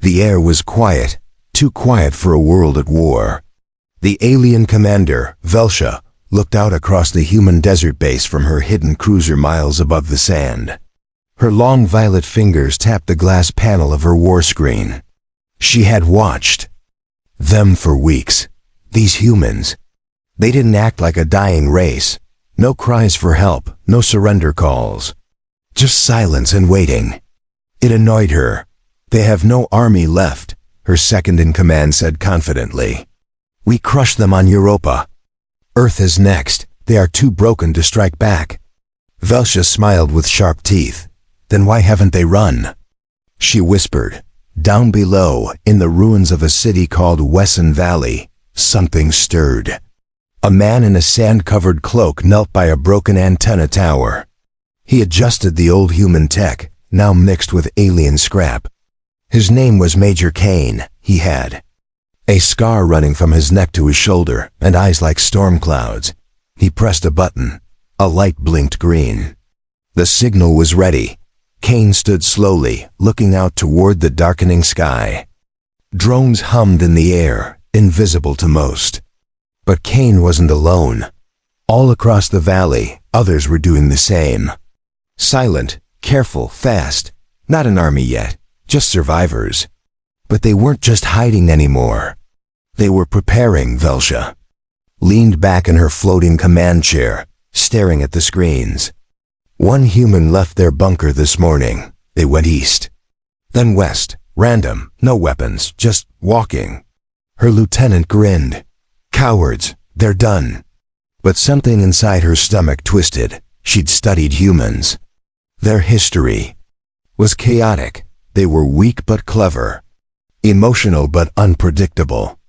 The air was quiet, too quiet for a world at war. The alien commander, Velshia, looked out across the human desert base from her hidden cruiser miles above the sand. Her long violet fingers tapped the glass panel of her war screen. She had watched them for weeks. These humans. They didn't act like a dying race. No cries for help, no surrender calls. Just silence and waiting. It annoyed her. They have no army left, her second-in-command said confidently. We crushed them on Europa. Earth is next. They are too broken to strike back. Velshia smiled with sharp teeth. Then why haven't they run? She whispered. Down below, in the ruins of a city called Wesson Valley, something stirred. A man in a sand-covered cloak knelt by a broken antenna tower. He adjusted the old human tech, now mixed with alien scrap. His name was Major Kane. He had a scar running from his neck to his shoulder, and eyes like storm clouds. He pressed a button. A light blinked green. The signal was ready. Kane stood slowly, looking out toward the darkening sky. Drones hummed in the air, invisible to most. But Kane wasn't alone. All across the valley, others were doing the same. Silent, careful, fast. Not an army yet, just survivors. But they weren't just hiding anymore. They were preparing. Velshia leaned back in her floating command chair, staring at the screens. One human left their bunker this morning. They went east. Then west, random, no weapons, just walking. Her lieutenant grinned. Cowards, they're done. But something inside her stomach twisted. She'd studied humans. Their history was chaotic. They were weak but clever. Emotional but unpredictable.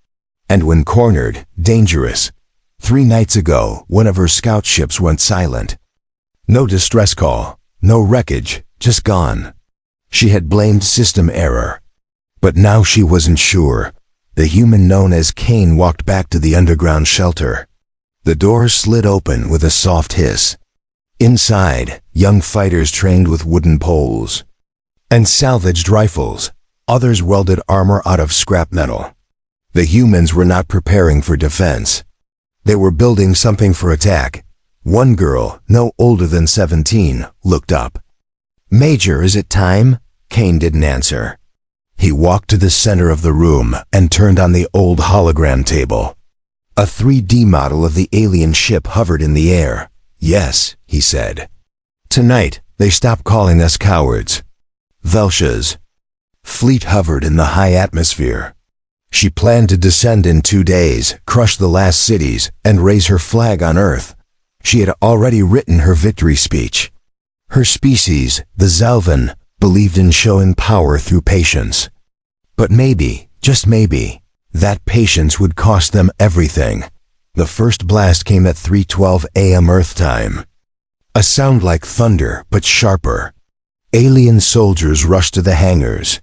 And when cornered, dangerous. 3 nights ago, one of her scout ships went silent. No distress call, no wreckage, just gone. She had blamed system error. But now she wasn't sure. The human known as Kane walked back to the underground shelter. The door slid open with a soft hiss. Inside, young fighters trained with wooden poles and salvaged rifles. Others welded armor out of scrap metal. The humans were not preparing for defense. They were building something for attack. One girl, no older than 17, looked up. Major, is it time? Kane didn't answer. He walked to the center of the room and turned on the old hologram table. A 3D model of the alien ship hovered in the air. Yes, he said. Tonight, they stop calling us cowards. Velshia's fleet hovered in the high atmosphere. She planned to descend in 2 days, crush the last cities, and raise her flag on Earth. She had already written her victory speech. Her species, the Zal'ven, believed in showing power through patience. But maybe, just maybe, that patience would cost them everything. The first blast came at 3:12 a.m. Earth time. A sound like thunder, but sharper. Alien soldiers rushed to the hangars.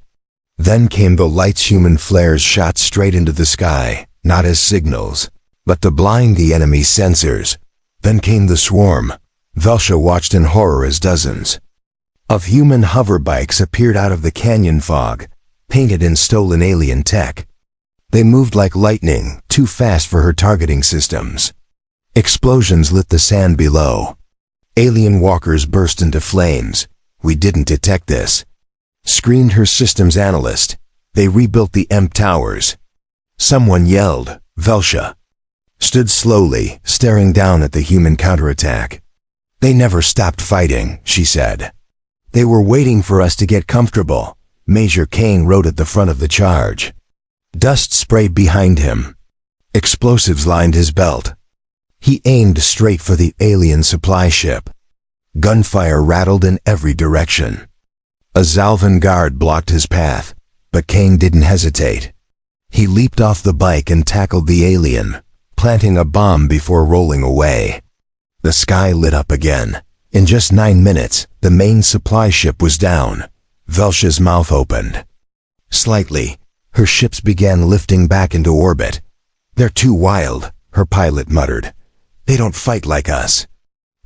Then came the lights. Human flares shot straight into the sky, not as signals, but to blind the enemy's sensors. Then came the swarm. Velshia watched in horror as dozens of human hover bikes appeared out of the canyon fog, painted in stolen alien tech. They moved like lightning, too fast for her targeting systems. Explosions lit the sand below. Alien walkers burst into flames. We didn't detect this, screamed her systems analyst. They rebuilt the EMP towers. Someone yelled. Velshia stood slowly, staring down at the human counterattack. They never stopped fighting, she said. They were waiting for us to get comfortable. Major Kane rode at the front of the charge. Dust sprayed behind him. Explosives lined his belt. He aimed straight for the alien supply ship. Gunfire rattled in every direction. A Zal'ven guard blocked his path, but Kane didn't hesitate. He leaped off the bike and tackled the alien, planting a bomb before rolling away. The sky lit up again. In just 9 minutes, the main supply ship was down. Velshia's mouth opened slightly. Her ships began lifting back into orbit. They're too wild, her pilot muttered. They don't fight like us.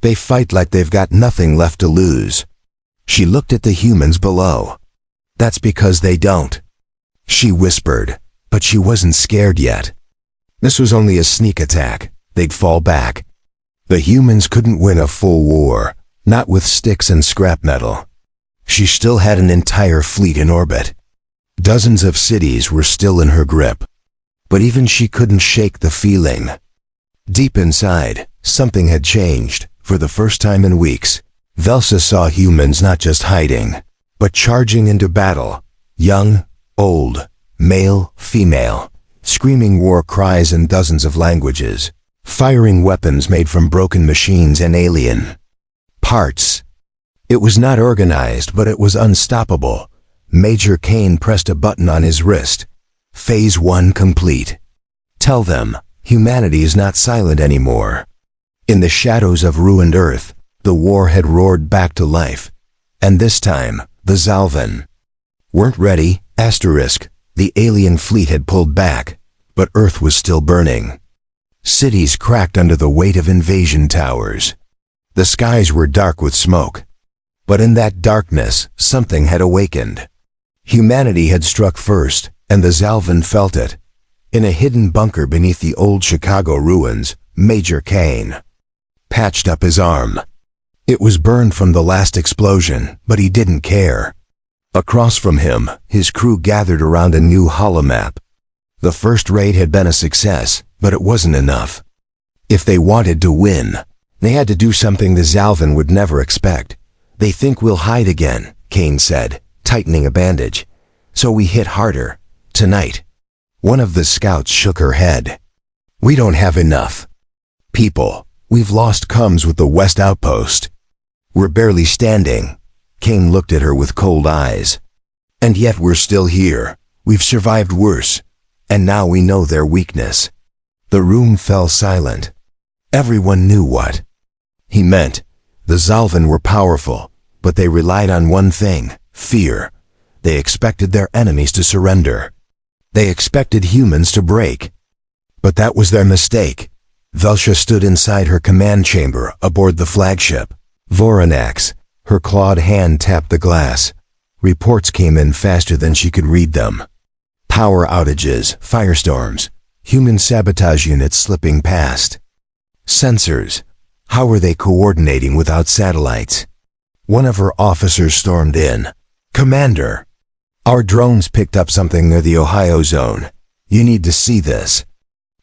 They fight like they've got nothing left to lose. She looked at the humans below. That's because they don't. She whispered, but she wasn't scared yet. This was only a sneak attack. They'd fall back. The humans couldn't win a full war, not with sticks and scrap metal. She still had an entire fleet in orbit. Dozens of cities were still in her grip. But even she couldn't shake the feeling. Deep inside, something had changed. For the first time in weeks, Velshia saw humans not just hiding, but charging into battle. Young, old, male, female, screaming war cries in dozens of languages, firing weapons made from broken machines and alien parts. It was not organized, but it was unstoppable. Major Kane pressed a button on his wrist. Phase 1 complete. Tell them, humanity is not silent anymore. In the shadows of ruined Earth, the war had roared back to life. And this time, the Zal'ven weren't ready. The alien fleet had pulled back, but Earth was still burning. Cities cracked under the weight of invasion towers. The skies were dark with smoke. But in that darkness, something had awakened. Humanity had struck first, and the Zal'ven felt it. In a hidden bunker beneath the old Chicago ruins, Major Kane patched up his arm. It was burned from the last explosion, but he didn't care. Across from him, his crew gathered around a new holomap. The first raid had been a success, but it wasn't enough. If they wanted to win, they had to do something the Zal'ven would never expect. They think we'll hide again, Kane said, tightening a bandage. So we hit harder. Tonight. One of the scouts shook her head. We don't have enough people. We've lost comms with the West Outpost. We're barely standing. Kane looked at her with cold eyes. And yet we're still here. We've survived worse. And now we know their weakness. The room fell silent. Everyone knew what he meant. The Zal'ven were powerful, but they relied on one thing, fear. They expected their enemies to surrender. They expected humans to break. But that was their mistake. Velshia stood inside her command chamber aboard the flagship Voronax. Her clawed hand tapped the glass. Reports came in faster than she could read them. Power outages, firestorms, human sabotage units slipping past. Sensors. How were they coordinating without satellites? One of her officers stormed in. Commander, our drones picked up something near the Ohio zone. You need to see this.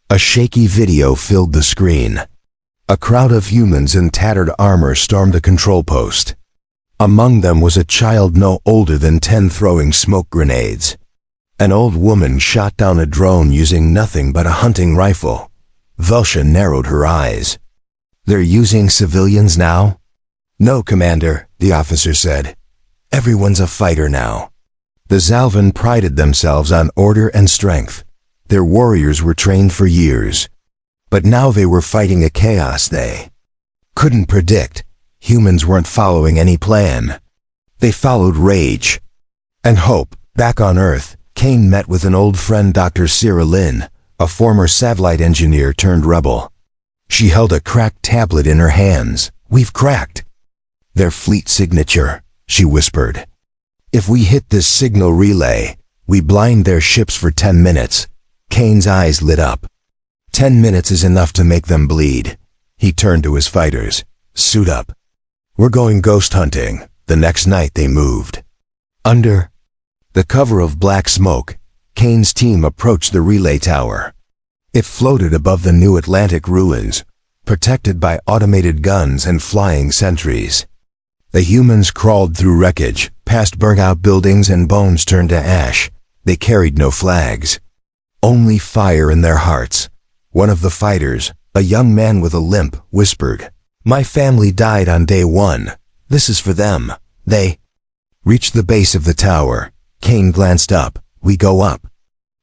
A shaky video filled the screen. A crowd of humans in tattered armor stormed a control post. Among them was a child no older than 10 throwing smoke grenades. An old woman shot down a drone using nothing but a hunting rifle. Velshia narrowed her eyes. They're using civilians now? No, Commander, the officer said. Everyone's a fighter now. The Zal'ven prided themselves on order and strength. Their warriors were trained for years. But now they were fighting a chaos they couldn't predict. Humans weren't following any plan. They followed rage and hope. Back on Earth, Kane met with an old friend, Dr. Sarah Lynn, a former satellite engineer turned rebel. She held a cracked tablet in her hands. We've cracked their fleet signature, she whispered. If we hit this signal relay, we blind their ships for 10 minutes. Kane's eyes lit up. 10 minutes is enough to make them bleed. He turned to his fighters. Suit up. We're going ghost hunting. The next night they moved. Under the cover of black smoke, Kane's team approached the relay tower. It floated above the new Atlantic ruins, protected by automated guns and flying sentries. The humans crawled through wreckage, past burnt-out buildings and bones turned to ash. They carried no flags. Only fire in their hearts. One of the fighters, a young man with a limp, whispered, My family died on day 1. This is for them. They reached the base of the tower. Kane glanced up. We go up.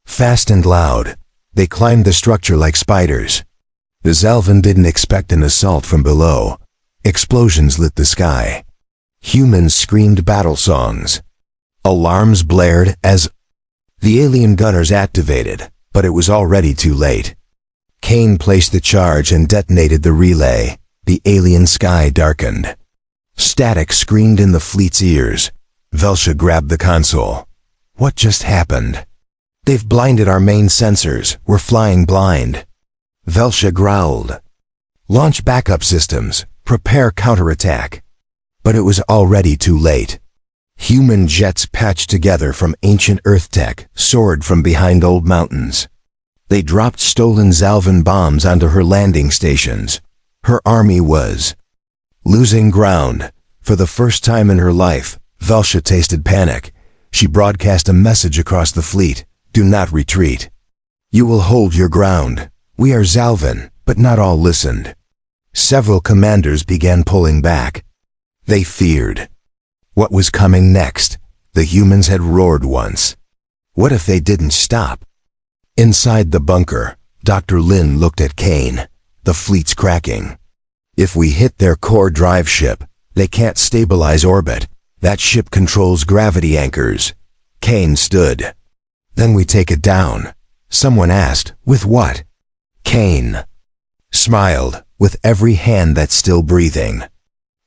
Fast and loud. They climbed the structure like spiders. The Zal'ven didn't expect an assault from below. Explosions lit the sky. Humans screamed battle songs. Alarms blared as the alien gunners activated, but it was already too late. Kane placed the charge and detonated the relay. The alien sky darkened. Static screamed in the fleet's ears. Velshia grabbed the console. What just happened? They've blinded our main sensors. We're flying blind. Velshia growled. Launch backup systems. Prepare counterattack. But it was already too late. Human jets patched together from ancient Earth tech soared from behind old mountains. They dropped stolen Zal'ven bombs onto her landing stations. Her army was losing ground. For the first time in her life, Velshia tasted panic. She broadcast a message across the fleet. Do not retreat. You will hold your ground. We are Zal'ven, but not all listened. Several commanders began pulling back. They feared what was coming next. The humans had roared once. What if they didn't stop? Inside the bunker, Dr. Lin looked at Kane. The fleet's cracking. If we hit their core drive ship, they can't stabilize orbit. That ship controls gravity anchors. Kane stood. Then we take it down. Someone asked, with what? Kane smiled, with every hand that's still breathing.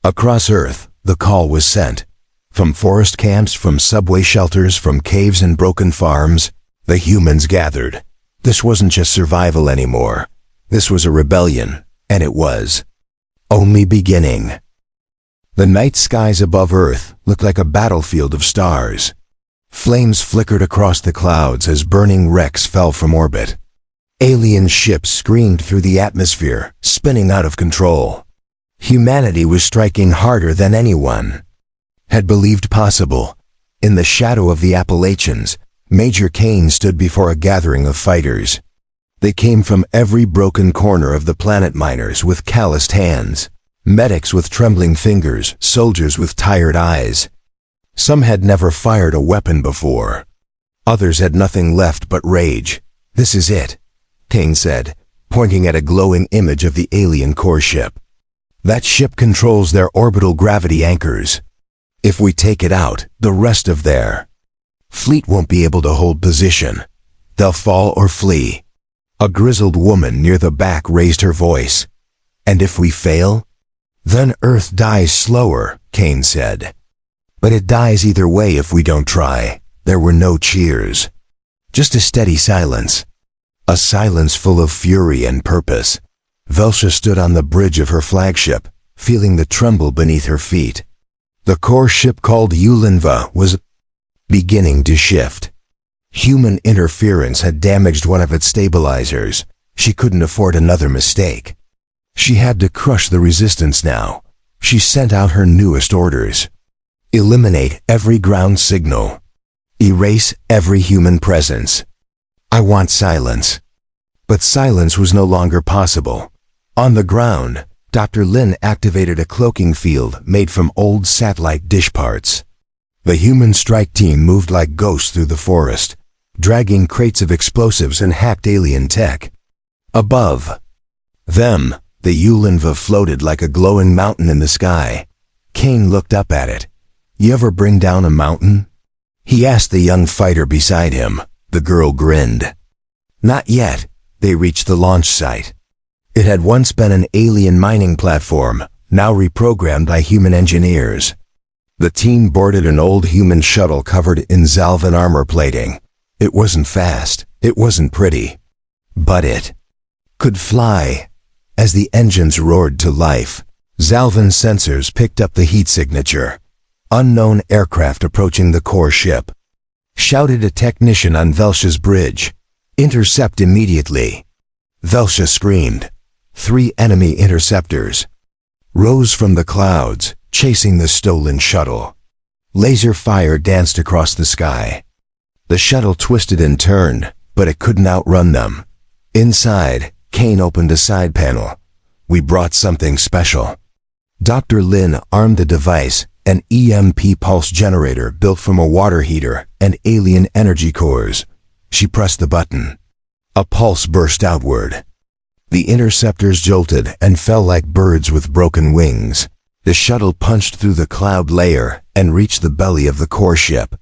Across Earth, the call was sent. From forest camps, from subway shelters, from caves and broken farms, the humans gathered. This wasn't just survival anymore. This was a rebellion, and it was only beginning. The night skies above Earth looked like a battlefield of stars. Flames flickered across the clouds as burning wrecks fell from orbit. Alien ships screamed through the atmosphere, spinning out of control. Humanity was striking harder than anyone had believed possible. In the shadow of the Appalachians, Major Kane stood before a gathering of fighters. They came from every broken corner of the planet, miners with calloused hands, medics with trembling fingers, soldiers with tired eyes. Some had never fired a weapon before. Others had nothing left but rage. This is it, Kane said, pointing at a glowing image of the alien core ship. That ship controls their orbital gravity anchors. If we take it out, the rest of their fleet won't be able to hold position. They'll fall or flee. A grizzled woman near the back raised her voice. And if we fail? Then Earth dies slower, Kane said. But it dies either way if we don't try. There were no cheers. Just a steady silence. A silence full of fury and purpose. Velshia stood on the bridge of her flagship, feeling the tremble beneath her feet. The core ship called Ulinva was beginning to shift. Human interference had damaged one of its stabilizers. She couldn't afford another mistake. She had to crush the resistance now. She sent out her newest orders. Eliminate every ground signal. Erase every human presence. I want silence. But silence was no longer possible. On the ground, Dr. Lin activated a cloaking field made from old satellite dish parts. The human strike team moved like ghosts through the forest, dragging crates of explosives and hacked alien tech. Above them, the Ulinva floated like a glowing mountain in the sky. Kane looked up at it. You ever bring down a mountain? He asked the young fighter beside him. The girl grinned. Not yet. They reached the launch site. It had once been an alien mining platform, now reprogrammed by human engineers. The team boarded an old human shuttle covered in Zal'ven armor plating. It wasn't fast, it wasn't pretty, but it could fly. As the engines roared to life, Zal'ven sensors picked up the heat signature. Unknown aircraft approaching the core ship. Shouted a technician on Velshia's bridge. Intercept immediately. Velshia screamed. 3 enemy interceptors rose from the clouds, chasing the stolen shuttle. Laser fire danced across the sky. The shuttle twisted and turned, but it couldn't outrun them. Inside, Kane opened a side panel. We brought something special. Dr. Lin armed the device, an EMP pulse generator built from a water heater and alien energy cores. She pressed the button. A pulse burst outward. The interceptors jolted and fell like birds with broken wings. The shuttle punched through the cloud layer and reached the belly of the core ship.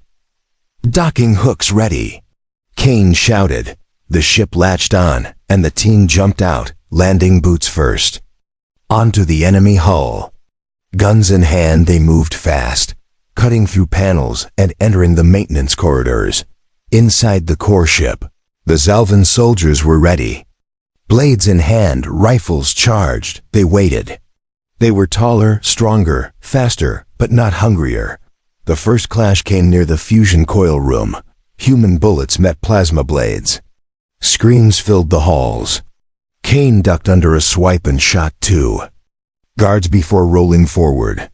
Docking hooks ready, Kane shouted. The ship latched on, and the team jumped out, landing boots first. Onto the enemy hull. Guns in hand, they moved fast, cutting through panels and entering the maintenance corridors. Inside the core ship, the Zal'ven soldiers were ready. Blades in hand, rifles charged, they waited. They were taller, stronger, faster, but not hungrier. The first clash came near the fusion coil room. Human bullets met plasma blades. Screams filled the halls. Kane ducked under a swipe and shot two guards before rolling forward.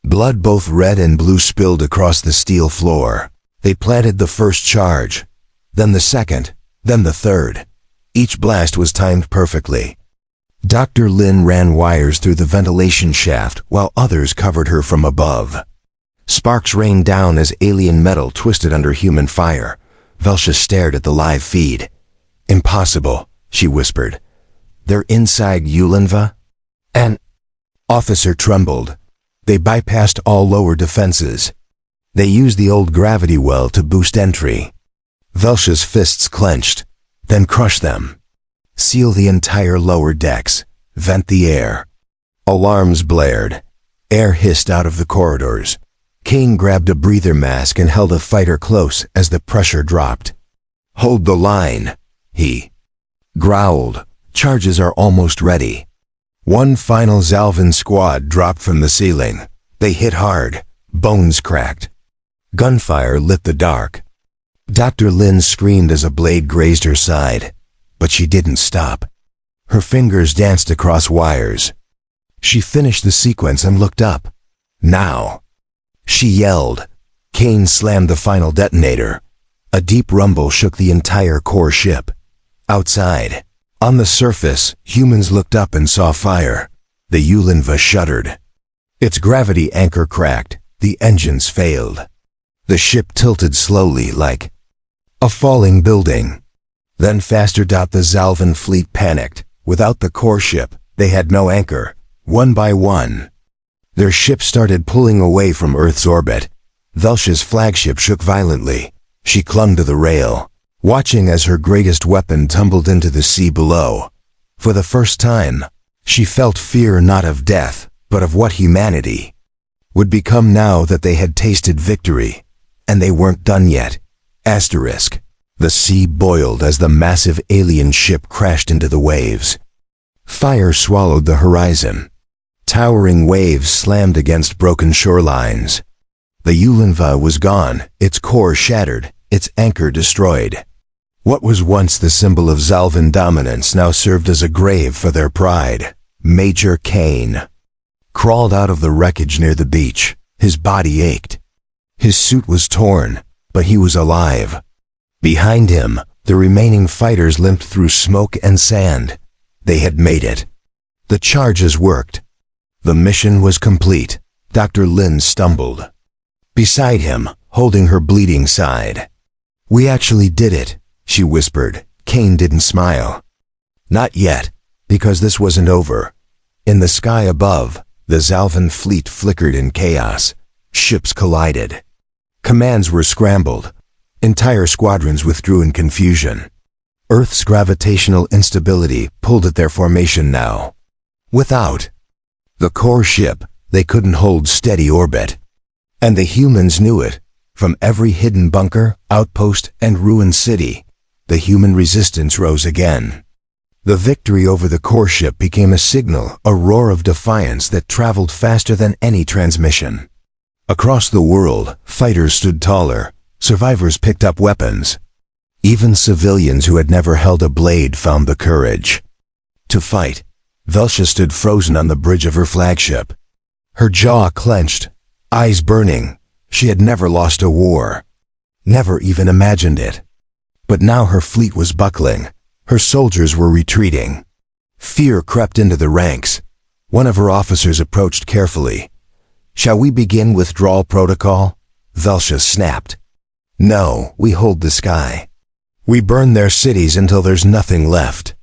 Blood both red and blue spilled across the steel floor. They planted the first charge, then the second, then the third. Each blast was timed perfectly. Dr. Lin ran wires through the ventilation shaft while others covered her from above. Sparks rained down as alien metal twisted under human fire. Velshia stared at the live feed. "Impossible," she whispered. "They're inside Ulinva?" An officer trembled. They bypassed all lower defenses. They used the old gravity well to boost entry. Velshia's fists clenched, then crush them. Seal the entire lower decks. Vent the air. Alarms blared. Air hissed out of the corridors. Kane grabbed a breather mask and held a fighter close as the pressure dropped. "Hold the line," he growled. "Charges are almost ready." One final Zal'ven squad dropped from the ceiling. They hit hard. Bones cracked. Gunfire lit the dark. Dr. Lin screamed as a blade grazed her side, but she didn't stop. Her fingers danced across wires. She finished the sequence and looked up. "Now!" she yelled. Kane slammed the final detonator. A deep rumble shook the entire core ship. Outside, on the surface, humans looked up and saw fire. The Ulinva shuddered. Its gravity anchor cracked. The engines failed. The ship tilted slowly like a falling building. Then faster. The Zal'ven fleet panicked. Without the core ship, they had no anchor. One by one, their ship started pulling away from Earth's orbit. Velshia's flagship shook violently. She clung to the rail, watching as her greatest weapon tumbled into the sea below. For the first time, she felt fear not of death, but of what humanity would become now that they had tasted victory. And they weren't done yet. Asterisk. The sea boiled as the massive alien ship crashed into the waves. Fire swallowed the horizon. Towering waves slammed against broken shorelines. The Ulinva was gone, its core shattered, its anchor destroyed. What was once the symbol of Zal'ven dominance now served as a grave for their pride. Major Kane crawled out of the wreckage near the beach. His body ached. His suit was torn, but he was alive. Behind him, the remaining fighters limped through smoke and sand. They had made it. The charges worked. The mission was complete. Dr. Lin stumbled beside him, holding her bleeding side. "We actually did it," she whispered. Kane didn't smile. Not yet, because this wasn't over. In the sky above, the Zal'ven fleet flickered in chaos. Ships collided. Commands were scrambled. Entire squadrons withdrew in confusion. Earth's gravitational instability pulled at their formation now. Without the core ship, they couldn't hold steady orbit. And the humans knew it. From every hidden bunker, outpost, and ruined city, the human resistance rose again. The victory over the core ship became a signal, a roar of defiance that traveled faster than any transmission. Across the world, fighters stood taller. Survivors picked up weapons. Even civilians who had never held a blade found the courage to fight. Velshia stood frozen on the bridge of her flagship. Her jaw clenched, eyes burning. She had never lost a war. Never even imagined it. But now her fleet was buckling. Her soldiers were retreating. Fear crept into the ranks. One of her officers approached carefully. "Shall we begin withdrawal protocol?" Velshia snapped. "No, we hold the sky. We burn their cities until there's nothing left."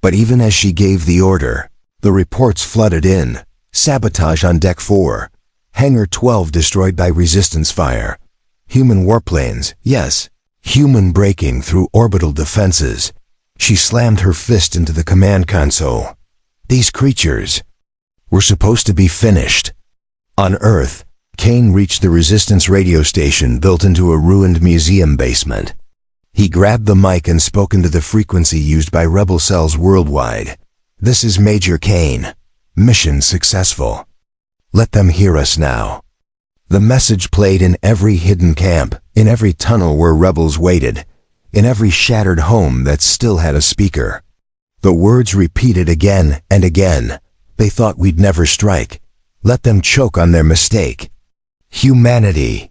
But even as she gave the order, the reports flooded in. Sabotage on Deck 4. Hangar 12 destroyed by resistance fire. Human warplanes, yes, human breaking through orbital defenses. She slammed her fist into the command console. These creatures were supposed to be finished. On Earth, Kane reached the resistance radio station built into a ruined museum basement. He grabbed the mic and spoke into the frequency used by rebel cells worldwide. "This is Major Kane. Mission successful. Let them hear us now." The message played in every hidden camp, in every tunnel where rebels waited, in every shattered home that still had a speaker. The words repeated again and again. They thought we'd never strike. Let them choke on their mistake. Humanity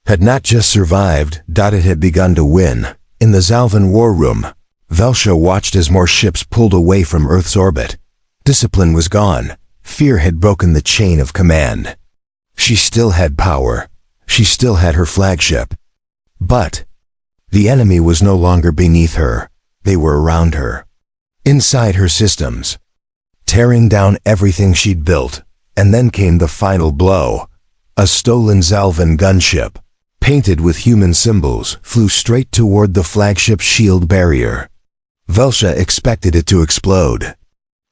had not just survived, it had begun to win. In the Zal'ven war room, Velshia watched as more ships pulled away from Earth's orbit. Discipline was gone. Fear had broken the chain of command. She still had power. She still had her flagship. But the enemy was no longer beneath her. They were around her, inside her systems, tearing down everything she'd built. And then came the final blow. A stolen Zal'ven gunship, painted with human symbols, flew straight toward the flagship's shield barrier. Velshia expected it to explode.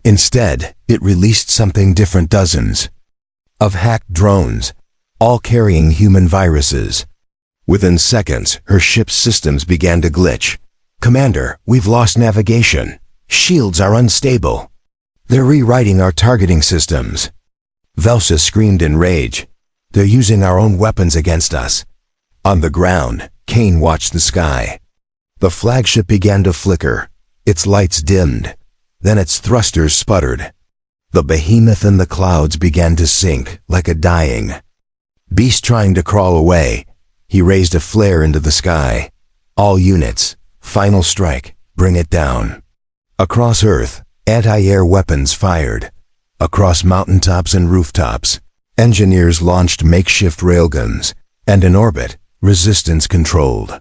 Instead, it released something different: dozens of hacked drones, all carrying human viruses. Within seconds, her ship's systems began to glitch. "Commander, we've lost navigation. Shields are unstable. They're rewriting our targeting systems." Velshia screamed in rage. "They're using our own weapons against us." On the ground, Kane watched the sky. The flagship began to flicker. Its lights dimmed. Then its thrusters sputtered. The behemoth in the clouds began to sink like a dying beast trying to crawl away. He raised a flare into the sky. "All units, final strike, bring it down." Across Earth, anti-air weapons fired. Across mountaintops and rooftops, engineers launched makeshift railguns, and in orbit, resistance controlled.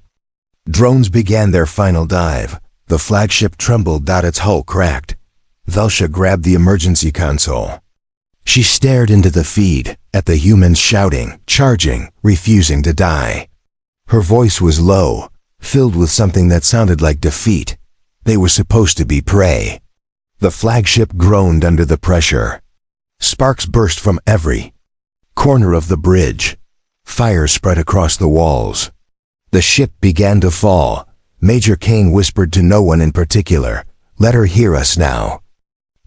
Drones began their final dive. The flagship trembled, its hull cracked. Velshia grabbed the emergency console. She stared into the feed, at the humans shouting, charging, refusing to die. Her voice was low, filled with something that sounded like defeat. They were supposed to be prey. The flagship groaned under the pressure. Sparks burst from every corner of the bridge. Fire spread across the walls. The ship began to fall. Major Kane whispered to no one in particular, "Let her hear us now."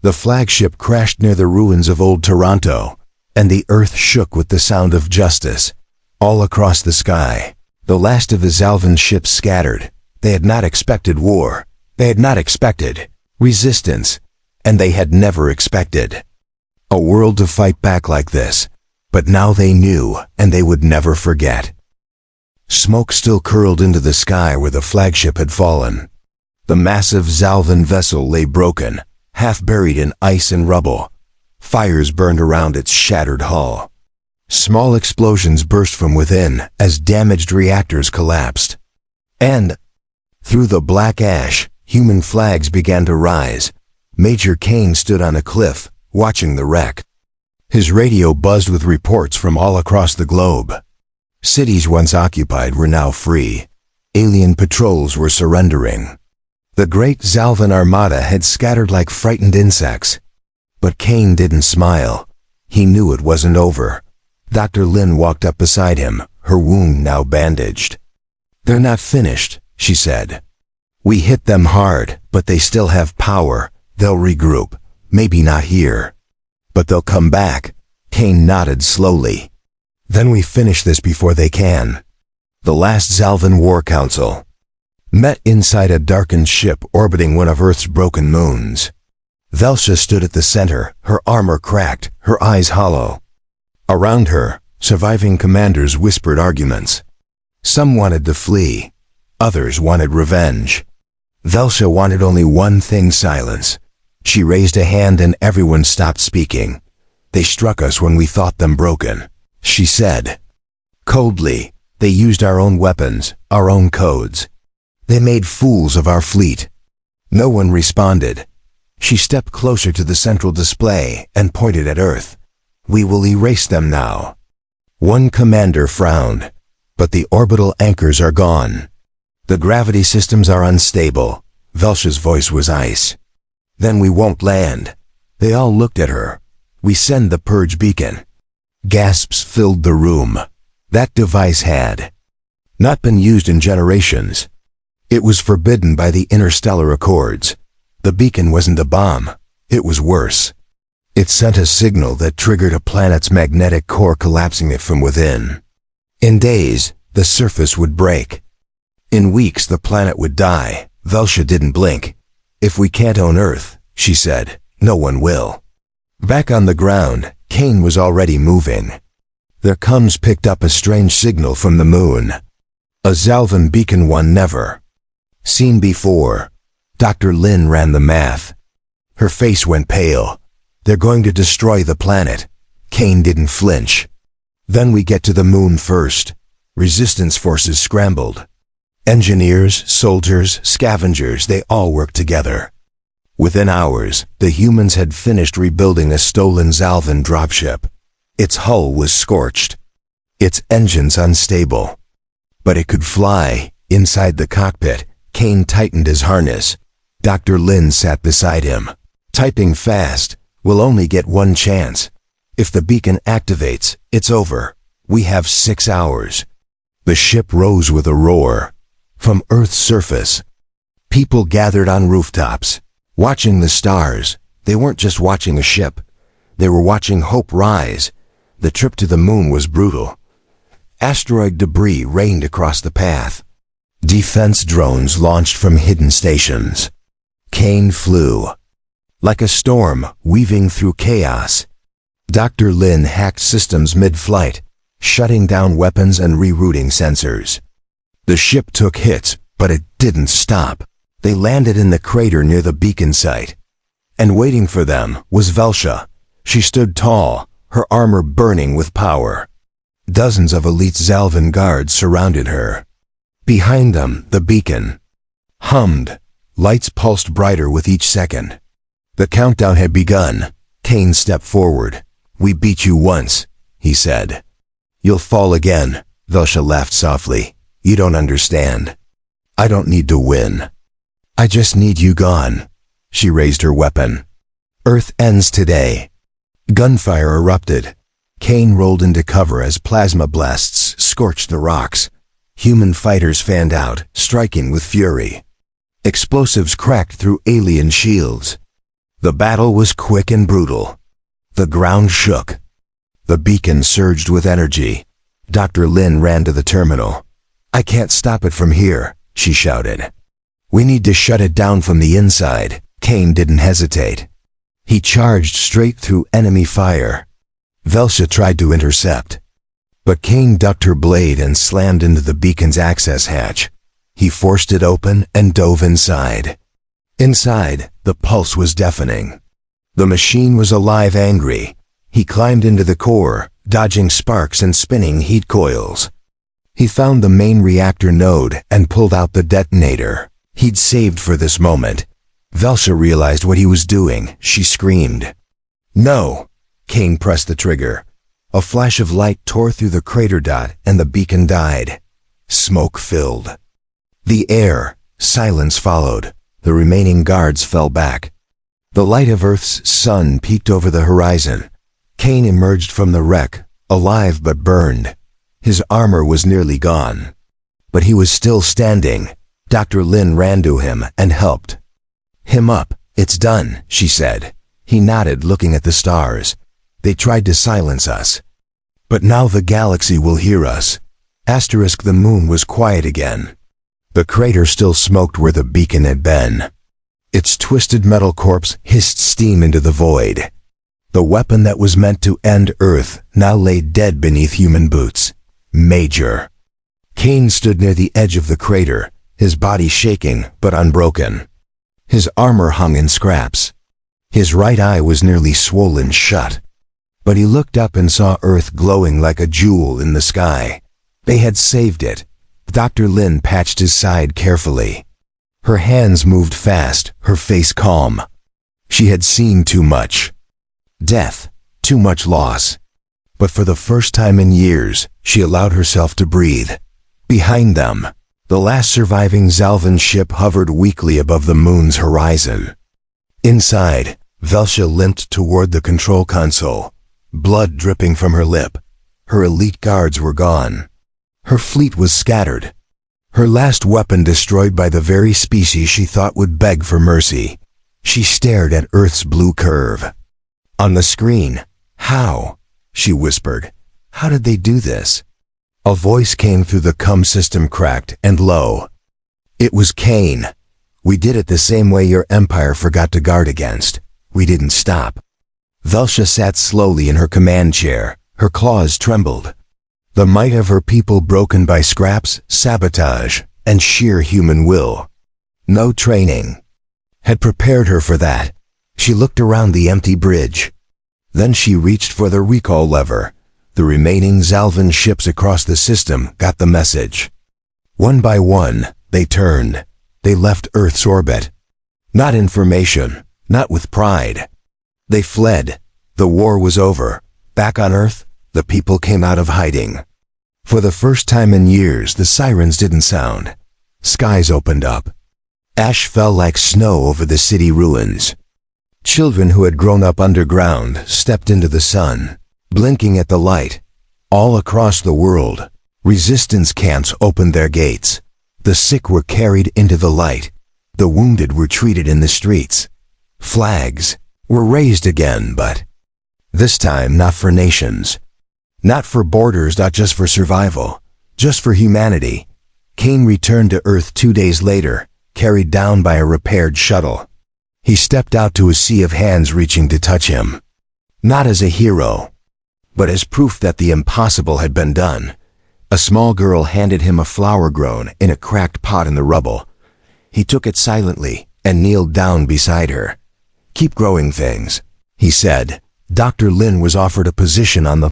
The flagship crashed near the ruins of old Toronto, and the earth shook with the sound of justice. All across the sky, the last of the Zal'ven ships scattered. They had not expected war. They had not expected resistance. And they had never expected a world to fight back like this. But now they knew, and they would never forget. Smoke still curled into the sky where the flagship had fallen. The massive Zal'ven vessel lay broken, half buried in ice and rubble. Fires burned around its shattered hull. Small explosions burst from within as damaged reactors collapsed. And through the black ash, human flags began to rise. Major Kane stood on a cliff, watching the wreck. His radio buzzed with reports from all across the globe. Cities once occupied were now free. Alien patrols were surrendering. The great Zal'ven armada had scattered like frightened insects. But Kane didn't smile. He knew it wasn't over. Dr. Lin walked up beside him, her wound now bandaged. "They're not finished," she said. "We hit them hard, but they still have power. They'll regroup. Maybe not here. But they'll come back." Kane nodded slowly. "Then we finish this before they can." The last Zal'ven War Council met inside a darkened ship orbiting one of Earth's broken moons. Velshia stood at the center, her armor cracked, her eyes hollow. Around her, surviving commanders whispered arguments. Some wanted to flee. Others wanted revenge. Velshia wanted only one thing: silence. She raised a hand and everyone stopped speaking. "They struck us when we thought them broken," she said. Coldly, "They used our own weapons, our own codes. They made fools of our fleet." No one responded. She stepped closer to the central display and pointed at Earth. "We will erase them now." One commander frowned. "But the orbital anchors are gone. The gravity systems are unstable." Velshia's voice was ice. "Then we won't land." They all looked at her. "We send the purge beacon." Gasps filled the room. That device had not been used in generations. It was forbidden by the interstellar accords. The beacon wasn't a bomb. It was worse. It sent a signal that triggered a planet's magnetic core, collapsing it from within. In days, the surface would break. In weeks, the planet would die. Velshia didn't blink. If we can't own Earth, she said, no one will. Back on the ground, Kane was already moving. Their comms picked up a strange signal from the moon. A Zal'ven beacon, one never seen before. Dr. Lin ran the math. Her face went pale. They're going to destroy the planet. Kane didn't flinch. Then we get to the moon first. Resistance forces scrambled. Engineers, soldiers, scavengers, they all worked together. Within hours, the humans had finished rebuilding a stolen Zal'ven dropship. Its hull was scorched. Its engines unstable. But it could fly. Inside the cockpit, Kane tightened his harness. Dr. Lin sat beside him. Typing fast. We'll only get one chance. If the beacon activates, it's over. We have 6 hours. The ship rose with a roar. From Earth's surface, people gathered on rooftops, watching the stars. They weren't just watching a ship. They were watching hope rise. The trip to the moon was brutal. Asteroid debris rained across the path. Defense drones launched from hidden stations. Kane flew. Like a storm, weaving through chaos. Dr. Lin hacked systems mid-flight, shutting down weapons and rerouting sensors. The ship took hits, but it didn't stop. They landed in the crater near the beacon site. And waiting for them was Velshia. She stood tall, her armor burning with power. Dozens of elite Zal'ven guards surrounded her. Behind them, the beacon hummed. Lights pulsed brighter with each second. The countdown had begun. Kane stepped forward. "We beat you once," he said. "You'll fall again," Velshia laughed softly. "You don't understand. I don't need to win. I just need you gone." She raised her weapon. "Earth ends today." Gunfire erupted. Kane rolled into cover as plasma blasts scorched the rocks. Human fighters fanned out, striking with fury. Explosives cracked through alien shields. The battle was quick and brutal. The ground shook. The beacon surged with energy. Dr. Lin ran to the terminal. "I can't stop it from here," she shouted. "We need to shut it down from the inside." Kane didn't hesitate. He charged straight through enemy fire. Velshia tried to intercept. But Kane ducked her blade and slammed into the beacon's access hatch. He forced it open and dove inside. Inside, the pulse was deafening. The machine was alive, angry. He climbed into the core, dodging sparks and spinning heat coils. He found the main reactor node and pulled out the detonator. He'd saved for this moment. Velshia realized what he was doing. She screamed. "No!" Kane pressed the trigger. A flash of light tore through the crater dot and the beacon died. Smoke filled the air. Silence followed. The remaining guards fell back. The light of Earth's sun peeked over the horizon. Kane emerged from the wreck, alive but burned. His armor was nearly gone. But he was still standing. Dr. Lin ran to him and helped him up. "It's done," she said. He nodded, looking at the stars. "They tried to silence us. But now the galaxy will hear us." The moon was quiet again. The crater still smoked where the beacon had been. Its twisted metal corpse hissed steam into the void. The weapon that was meant to end Earth now lay dead beneath human boots. Major. Kane stood near the edge of the crater, his body shaking but unbroken. His armor hung in scraps. His right eye was nearly swollen shut. But he looked up and saw Earth glowing like a jewel in the sky. They had saved it. Dr. Lin patched his side carefully. Her hands moved fast, her face calm. She had seen too much. Death, too much loss. But for the first time in years, she allowed herself to breathe. Behind them, the last surviving Zal'ven ship hovered weakly above the moon's horizon. Inside, Velshia limped toward the control console, blood dripping from her lip. Her elite guards were gone. Her fleet was scattered. Her last weapon destroyed by the very species she thought would beg for mercy. She stared at Earth's blue curve. On the screen, "How?" she whispered. "How did they do this?" A voice came through the comm system, cracked and low. It was Kane. "We did it the same way your empire forgot to guard against. We didn't stop." Velshia sat slowly in her command chair. Her claws trembled. The might of her people broken by scraps, sabotage, and sheer human will. No training had prepared her for that. She looked around the empty bridge. Then she reached for the recall lever. The remaining Zal'ven ships across the system got the message. One by one, they turned. They left Earth's orbit. Not information, not with pride. They fled. The war was over. Back on Earth, the people came out of hiding. For the first time in years, the sirens didn't sound. Skies opened up. Ash fell like snow over the city ruins. Children who had grown up underground stepped into the sun, blinking at the light. All across the world, resistance camps opened their gates. The sick were carried into the light. The wounded were treated in the streets. Flags were raised again, but this time not for nations. Not for borders, not just for survival, just for humanity. Kane returned to Earth 2 days later, carried down by a repaired shuttle. He stepped out to a sea of hands reaching to touch him. Not as a hero, but as proof that the impossible had been done. A small girl handed him a flower grown in a cracked pot in the rubble. He took it silently and kneeled down beside her. "Keep growing things," he said. Dr. Lin was offered a position on the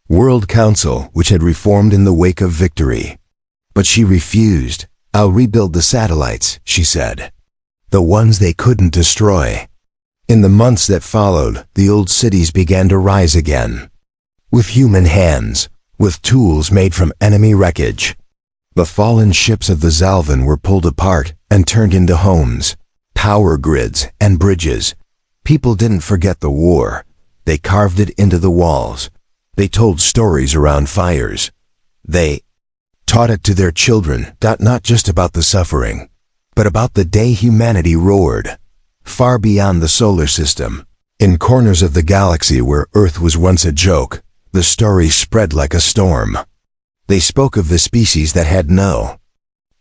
World Council, which had reformed in the wake of victory. But she refused. "I'll rebuild the satellites," she said. "The ones they couldn't destroy." In the months that followed, the old cities began to rise again. With human hands, with tools made from enemy wreckage. The fallen ships of the Zal'ven were pulled apart and turned into homes, power grids, and bridges. People didn't forget the war. They carved it into the walls. They told stories around fires. They taught it to their children, not just about the suffering, but about the day humanity roared, far beyond the solar system. In corners of the galaxy where Earth was once a joke, the story spread like a storm. They spoke of the species that had no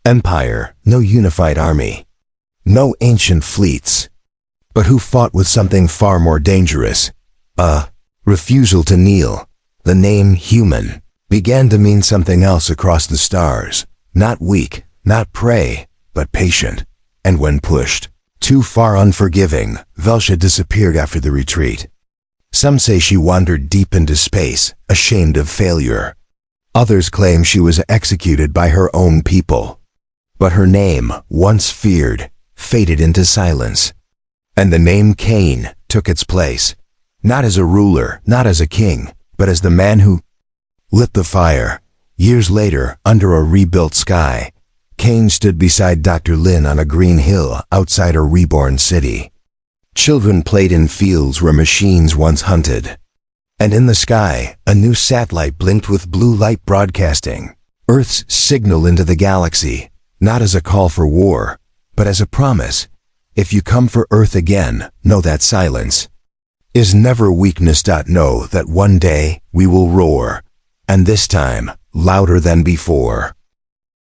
empire, no unified army, no ancient fleets, but who fought with something far more dangerous, a refusal to kneel. The name human began to mean something else across the stars. Not weak, not prey, but patient. And when pushed too far, unforgiving. Velshia disappeared after the retreat. Some say she wandered deep into space, ashamed of failure. Others claim she was executed by her own people. But her name, once feared, faded into silence. And the name Kane took its place. Not as a ruler, not as a king, but as the man who lit the fire. Years later, under a rebuilt sky, Kane stood beside Dr. Lin on a green hill outside a reborn city. Children played in fields where machines once hunted. And in the sky, a new satellite blinked with blue light, broadcasting Earth's signal into the galaxy, not as a call for war, but as a promise. If you come for Earth again, know that silence is never weakness. Know that one day we will roar, and this time louder than before.